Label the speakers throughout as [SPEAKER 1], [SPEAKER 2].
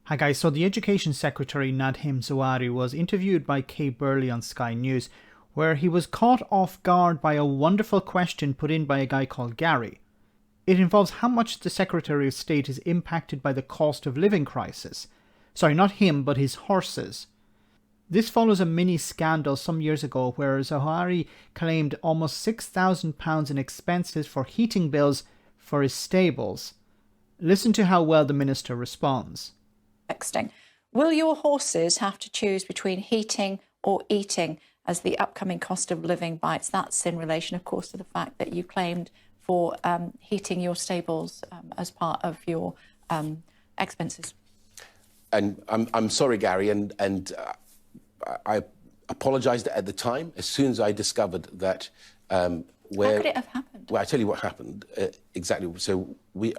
[SPEAKER 1] Hi guys, so the Education Secretary Nadhim Zahawi was interviewed by Kay Burley on Sky News, where he was caught off guard by a wonderful question put in by a guy called Gary. It involves how much the Secretary of State is impacted by the cost of living crisis. Sorry, not him, but his horses. This follows a mini scandal some years ago where Zahawi claimed almost £6,000 in expenses for heating bills for his stables. Listen to how well the minister responds.
[SPEAKER 2] Texting. Will your horses have to choose between heating or eating as the upcoming cost of living bites? That's in relation, of course, to the fact that you claimed for heating your stables as part of your expenses.
[SPEAKER 3] And I'm sorry, Gary, and I apologised at the time as soon as I discovered that.
[SPEAKER 2] How could it have happened?
[SPEAKER 3] Well, I tell you what happened exactly. So we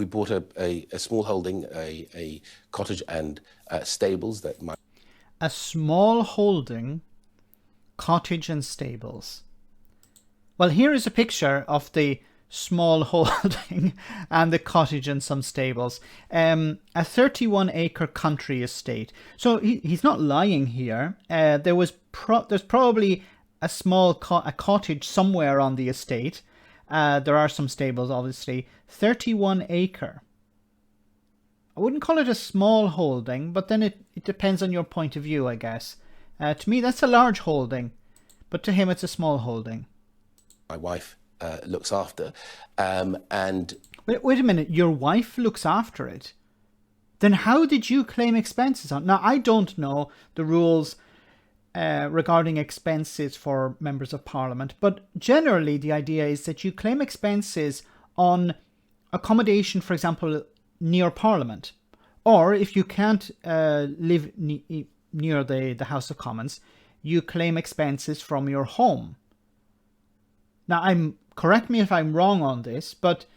[SPEAKER 3] bought a small holding, a cottage and stables that my.
[SPEAKER 1] A small holding, cottage and stables. Well, here is a picture of the small holding and the cottage and some stables. A 31-acre country estate. So he's not lying here. There's probably a small cottage somewhere on the estate. There are some stables, obviously. 31-acre. I wouldn't call it a small holding, but then it depends on your point of view, I guess. To me, that's a large holding, but to him, it's a small holding.
[SPEAKER 3] My wife looks after, and...
[SPEAKER 1] Wait a minute, your wife looks after it? Then how did you claim expenses on? Now, I don't know the rules regarding expenses for members of parliament, but generally the idea is that you claim expenses on accommodation, for example, near parliament, or if you can't live near the House of Commons, you claim expenses from your home. Now, correct me if I'm wrong on this, but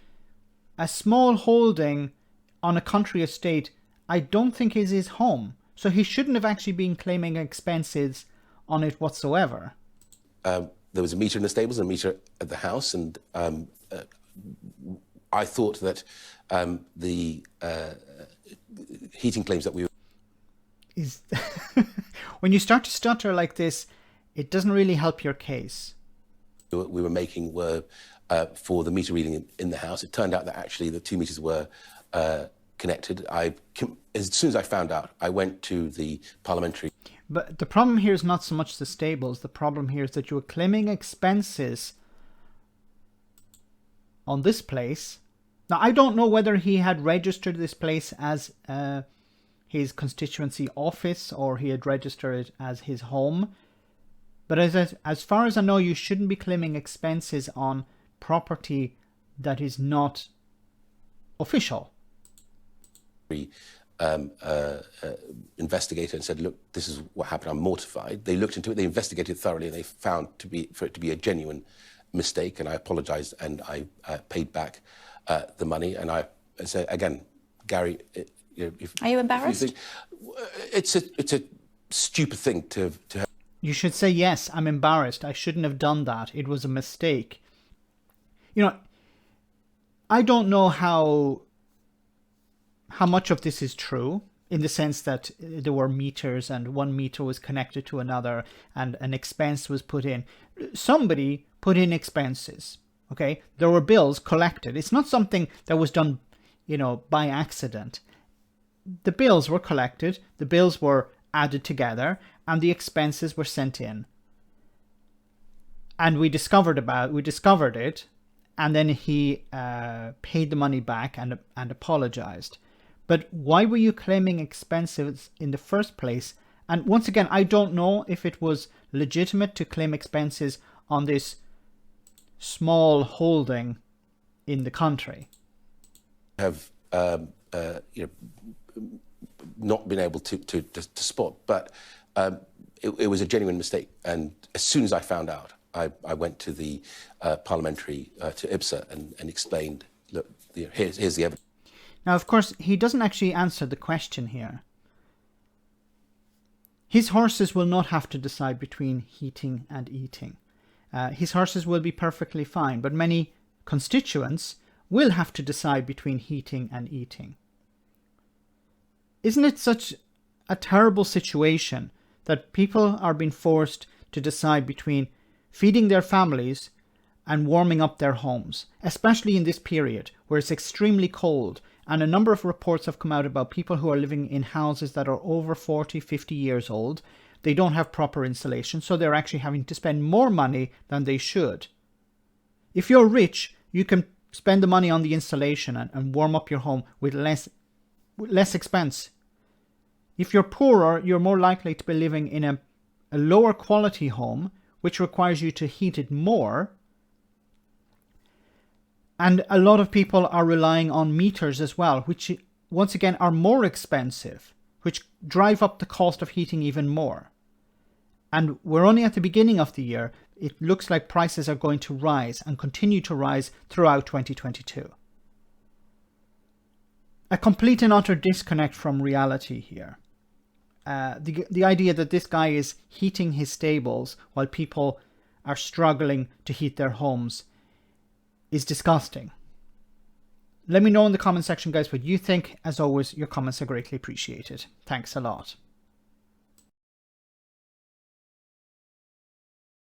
[SPEAKER 1] a small holding on a country estate, I don't think is his home. So he shouldn't have actually been claiming expenses on it whatsoever.
[SPEAKER 3] There was a meter in the stables and a meter at the house, and I thought that the heating claims that we were...
[SPEAKER 1] When you start to stutter like this, it doesn't really help your case.
[SPEAKER 3] We were making were for the meter reading in the house. It turned out that actually the two meters were connected. As soon as I found out, I went to the parliamentary.
[SPEAKER 1] But the problem here is not so much the stables. The problem here is that you were claiming expenses on this place. Now, I don't know whether he had registered this place as his constituency office or he had registered it as his home. But as far as I know, you shouldn't be claiming expenses on property that is not official.
[SPEAKER 3] Investigator and said, look, this is what happened, I'm mortified. They looked into it, they investigated thoroughly, and they found for it to be a genuine mistake, and I apologised and I paid back the money. And I said, again, Gary,
[SPEAKER 2] are you embarrassed?
[SPEAKER 3] It's a stupid thing to have.
[SPEAKER 1] You should say, yes, I'm embarrassed. I shouldn't have done that. It was a mistake. You know, I don't know how much of this is true, in the sense that there were meters and one meter was connected to another and an expense was put in. Somebody put in expenses, okay? There were bills collected. It's not something that was done, by accident. The bills were collected, the bills were added together, and the expenses were sent in. And we discovered it, and then he paid the money back and apologized. But why were you claiming expenses in the first place? And once again, I don't know if it was legitimate to claim expenses on this small holding in the country.
[SPEAKER 3] Have not been able to spot, but it was a genuine mistake. And as soon as I found out, I went to the parliamentary, to IBSA, and explained, look, here's the evidence.
[SPEAKER 1] Now, of course, he doesn't actually answer the question here. His horses will not have to decide between heating and eating. His horses will be perfectly fine, but many constituents will have to decide between heating and eating. Isn't it such a terrible situation that people are being forced to decide between feeding their families and warming up their homes, especially in this period where it's extremely cold? And a number of reports have come out about people who are living in houses that are over 40, 50 years old. They don't have proper insulation, so they're actually having to spend more money than they should. If you're rich, you can spend the money on the insulation and warm up your home with less expense. If you're poorer, you're more likely to be living in a lower quality home, which requires you to heat it more. And a lot of people are relying on meters as well, which once again are more expensive, which drive up the cost of heating even more. And we're only at the beginning of the year. It looks like prices are going to rise and continue to rise throughout 2022. A complete and utter disconnect from reality here. The idea that this guy is heating his stables while people are struggling to heat their homes is disgusting. Let me know in the comment section, guys, what you think. As always, your comments are greatly appreciated. Thanks a lot.